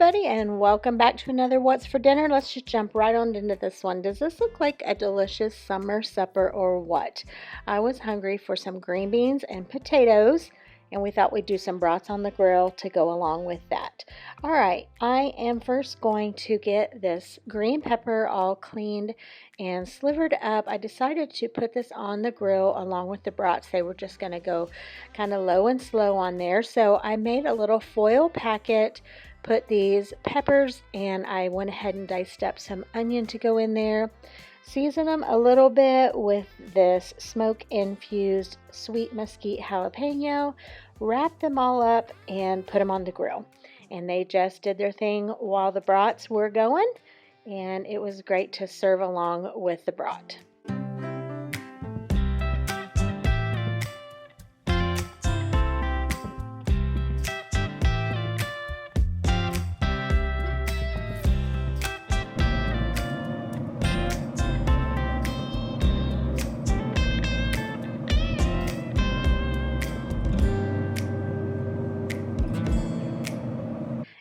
everybody, and welcome back to another What's for Dinner. Let's just jump right on into this one. Does this look like a delicious summer supper or what? I was hungry for some green beans and potatoes, and we thought we'd do some brats on the grill to go along with that. All right, I am first going to get this green pepper all cleaned and slivered up. I decided to put this on the grill along with the brats. They were just going to go kind of low and slow on there. So I made a little foil packet, put these peppers, and I went ahead and diced up some onion to go in there. Season them a little bit with this smoke-infused sweet mesquite jalapeno. Wrap them all up and put them on the grill. And they just did their thing while the brats were going, and it was great to serve along with the brat.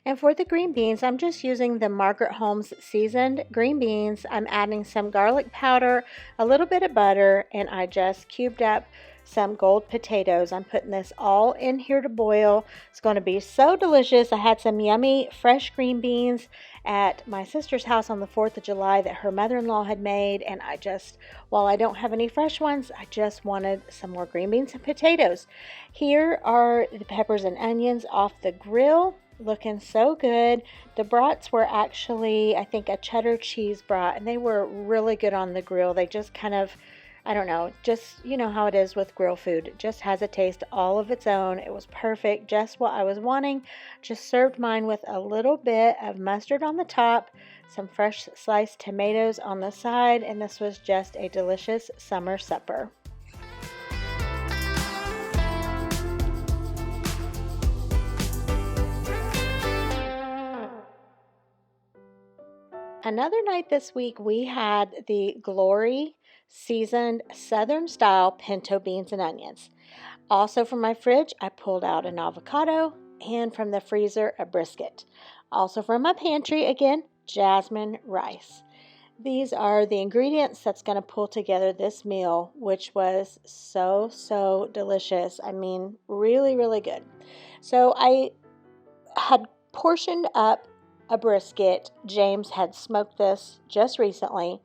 And for the green beans, I'm just using the Margaret Holmes seasoned green beans. I'm adding some garlic powder, a little bit of butter, and I just cubed up some gold potatoes. I'm putting this all in here to boil. It's going to be so delicious. I had some yummy fresh green beans at my sister's house on the 4th of July that her mother-in-law had made, and while I don't have any fresh ones, I just wanted some more green beans and potatoes. Here are the peppers and onions off the grill. Looking so good. The brats were actually, I think, a cheddar cheese brat, and they were really good on the grill. They just kind of, I don't know, just, you know how it is with grill food. It just has a taste all of its own. It was perfect, just what I was wanting. Just served mine with a little bit of mustard on the top, some fresh sliced tomatoes on the side, and this was just a delicious summer supper. Another night this week, we had the Glory seasoned Southern style pinto beans and onions. Also from my fridge, I pulled out an avocado, and from the freezer, a brisket. Also from my pantry, again, jasmine rice. These are the ingredients that's going to pull together this meal, which was so delicious. I mean, really, really good. So I had portioned up a brisket. James had smoked this just recently,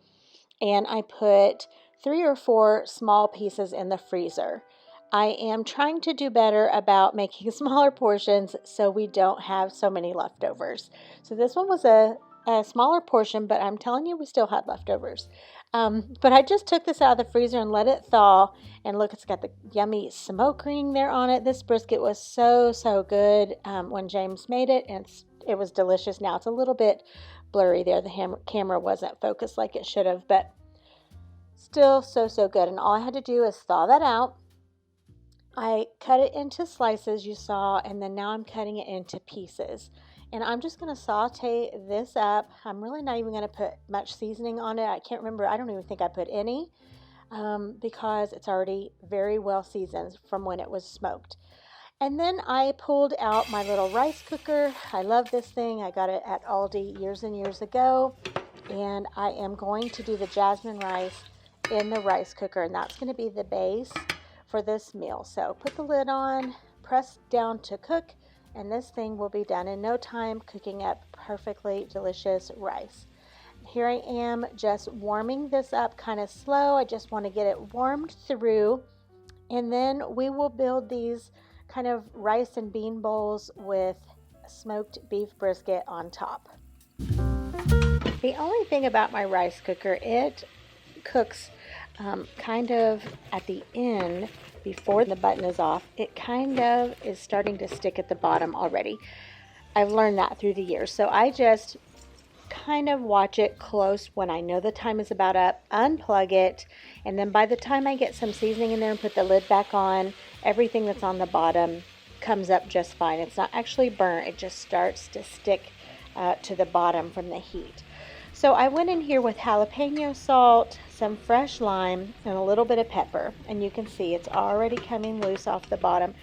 and I put 3 or 4 small pieces in the freezer. I am trying to do better about making smaller portions so we don't have so many leftovers. So this one was a smaller portion, but I'm telling you, we still had leftovers. But I just took this out of the freezer and let it thaw, and look, it's got the yummy smoke ring there on it. This brisket was so good when James made it, and it was delicious. Now it's a little bit blurry there. The camera wasn't focused like it should have, but still so good. And all I had to do is thaw that out. I cut it into slices, you saw, and then now I'm cutting it into pieces. And I'm just going to saute this up. I'm really not even going to put much seasoning on it. I can't remember. I don't even think I put any because it's already very well seasoned from when it was smoked. And then I pulled out my little rice cooker. I love this thing. I got it at Aldi years and years ago. And I am going to do the jasmine rice in the rice cooker. And that's going to be the base for this meal. So put the lid on, press down to cook, and this thing will be done in no time, cooking up perfectly delicious rice. Here I am just warming this up kind of slow. I just want to get it warmed through. And then we will build these kind of rice and bean bowls with smoked beef brisket on top. The only thing about my rice cooker, it cooks kind of at the end before the button is off. It kind of is starting to stick at the bottom already. I've learned that through the years. So I just kind of watch it close when I know the time is about up, unplug it, and then by the time I get some seasoning in there and put the lid back on, everything that's on the bottom comes up just fine. It's not actually burnt, it just starts to stick to the bottom from the heat. So I went in here with jalapeno salt, some fresh lime, and a little bit of pepper, and you can see it's already coming loose off the bottom.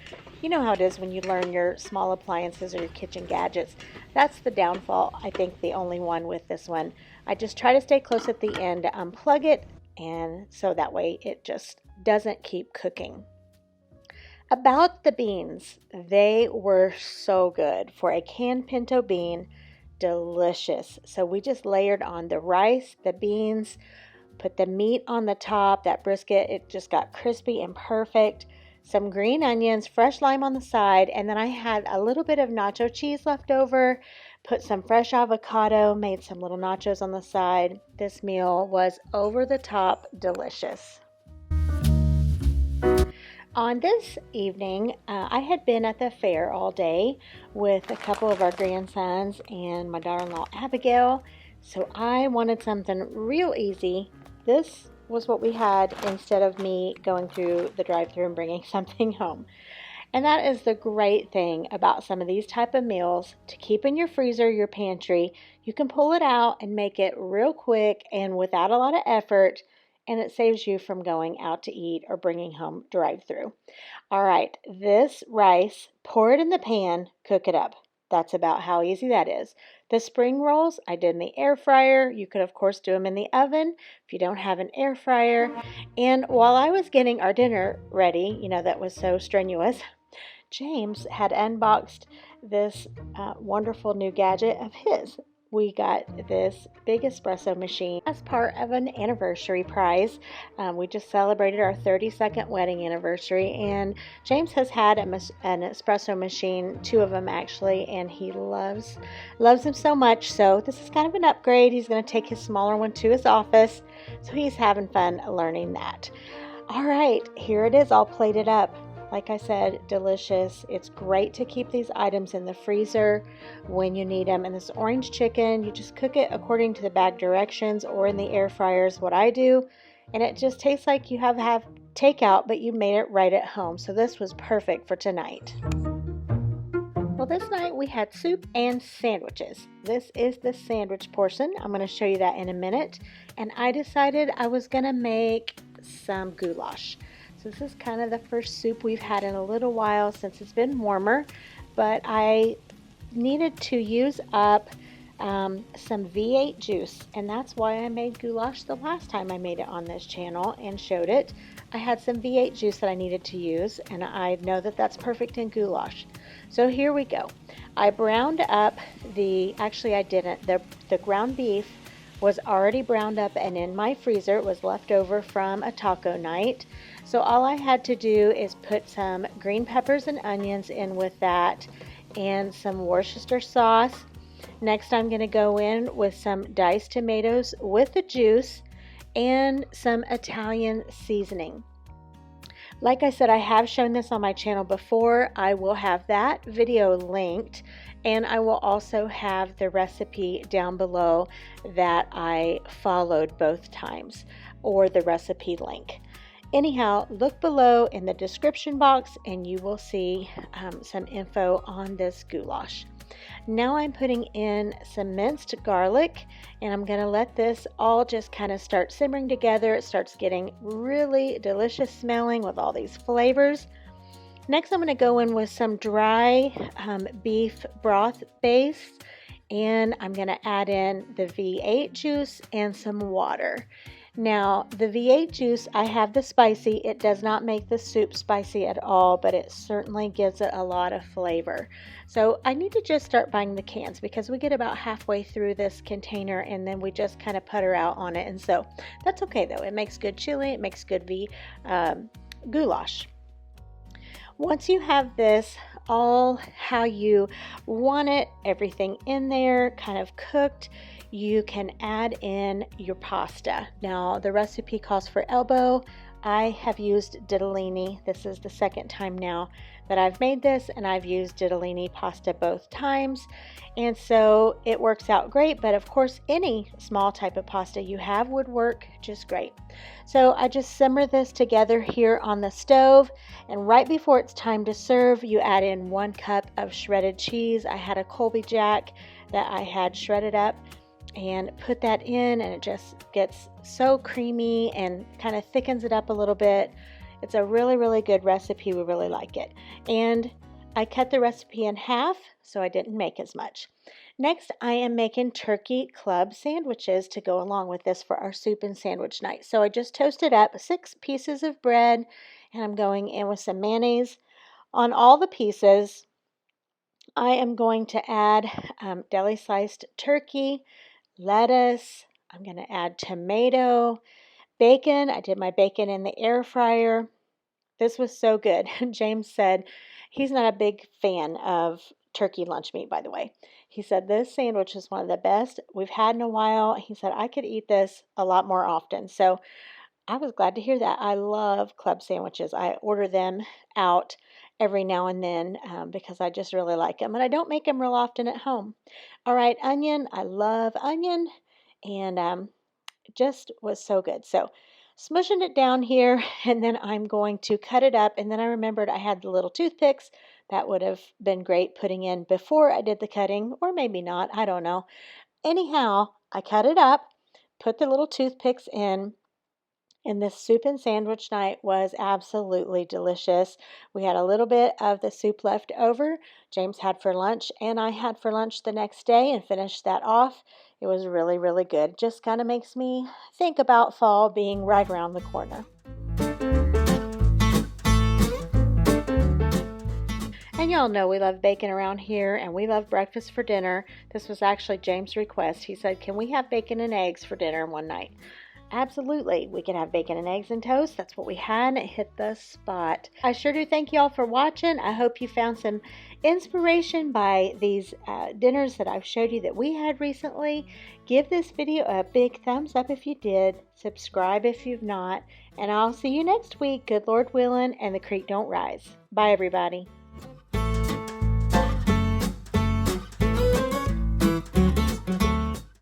You know how it is when you learn your small appliances or your kitchen gadgets. That's the downfall, I think the only one with this one. I just try to stay close at the end to unplug it, and so that way it just doesn't keep cooking. About the beans, they were so good. For a canned pinto bean, delicious. So we just layered on the rice, the beans, put the meat on the top, that brisket, it just got crispy and perfect. Some green onions, fresh lime on the side, and then I had a little bit of nacho cheese left over, put some fresh avocado, made some little nachos on the side. This meal was over the top delicious. On this evening, I had been at the fair all day with a couple of our grandsons and my daughter-in-law Abigail, so I wanted something real easy. This was what we had instead of me going through the drive-thru and bringing something home. And that is the great thing about some of these type of meals to keep in your freezer, your pantry. You can pull it out and make it real quick and without a lot of effort, and it saves you from going out to eat or bringing home drive-thru. All right, this rice, pour it in the pan, cook it up. That's about how easy that is. The spring rolls I did in the air fryer. You could, of course, do them in the oven if you don't have an air fryer. And while I was getting our dinner ready, that was so strenuous, James had unboxed this wonderful new gadget of his. We got this big espresso machine as part of an anniversary prize. We just celebrated our 32nd wedding anniversary, and James has had an espresso machine, 2 of them actually, and he loves them so much. So this is kind of an upgrade. He's going to take his smaller one to his office, so he's having fun learning that. All right, here it is all plated up. Like I said, delicious. It's great to keep these items in the freezer when you need them. And this orange chicken, you just cook it according to the bag directions or in the air fryer is what I do. And it just tastes like you have takeout, but you made it right at home. So this was perfect for tonight. Well, this night we had soup and sandwiches. This is the sandwich portion. I'm going to show you that in a minute. And I decided I was going to make some goulash. So this is kind of the first soup we've had in a little while since it's been warmer, but I needed to use up some V8 juice, and that's why I made goulash the last time I made it on this channel and showed it. I had some V8 juice that I needed to use, and I know that that's perfect in goulash. So here we go. I browned up actually I didn't, the ground beef was already browned up and in my freezer. It was left over from a taco night. So all I had to do is put some green peppers and onions in with that and some Worcestershire sauce. Next I'm going to go in with some diced tomatoes with the juice and some Italian seasoning. Like I said, I have shown this on my channel before. I will have that video linked, and I will also have the recipe down below that I followed both times, or the recipe link. Anyhow, look below in the description box and you will see some info on this goulash. Now I'm putting in some minced garlic, and I'm going to let this all just kind of start simmering together. It starts getting really delicious smelling with all these flavors. Next, I'm going to go in with some dry beef broth base, and I'm going to add in the V8 juice and some water. Now, the V8 juice, I have the spicy. It does not make the soup spicy at all, but it certainly gives it a lot of flavor. So I need to just start buying the cans because we get about halfway through this container and then we just kind of putter out on it. And so that's okay though. It makes good chili. It makes good goulash. Once you have this all how you want it, everything in there kind of cooked, you can add in your pasta. Now the recipe calls for elbow. I have used ditalini. This is the second time now that I've made this, and I've used ditalini pasta both times, and so it works out great. But of course, any small type of pasta you have would work just great. So I just simmer this together here on the stove, and right before it's time to serve, you add in 1 cup of shredded cheese. I had a Colby Jack that I had shredded up, and put that in, and it just gets so creamy and kind of thickens it up a little bit. It's a really, really good recipe. We really like it. And I cut the recipe in half, so I didn't make as much. Next, I am making turkey club sandwiches to go along with this for our soup and sandwich night. So I just toasted up 6 pieces of bread, and I'm going in with some mayonnaise on all the pieces. I am going to add deli sliced turkey, lettuce. I'm going to add tomato, bacon. I did my bacon in the air fryer. This was so good. James said he's not a big fan of turkey lunch meat, by the way. He said this sandwich is one of the best we've had in a while. He said I could eat this a lot more often. So I was glad to hear that. I love club sandwiches. I order them out every now and then because I just really like them. And I don't make them real often at home. All right, onion. I love onion. And it just was so good. So smushing it down here, and then I'm going to cut it up. And then I remembered I had the little toothpicks. That would have been great putting in before I did the cutting, or maybe not. I don't know. Anyhow, I cut it up, put the little toothpicks in. And this soup and sandwich night was absolutely delicious. We had a little bit of the soup left over. James had for lunch, and I had for lunch the next day and finished that off. It was really, really good. Just kind of makes me think about fall being right around the corner. And y'all know we love bacon around here, and we love breakfast for dinner. This was actually James' request. He said, can we have bacon and eggs for dinner one night? Absolutely. We can have bacon and eggs and toast. That's what we had, and it hit the spot. I sure do thank y'all for watching. I hope you found some inspiration by these dinners that I've showed you that we had recently. Give this video a big thumbs up if you did. Subscribe if you've not. And I'll see you next week, good Lord willing, and the creek don't rise. Bye, everybody.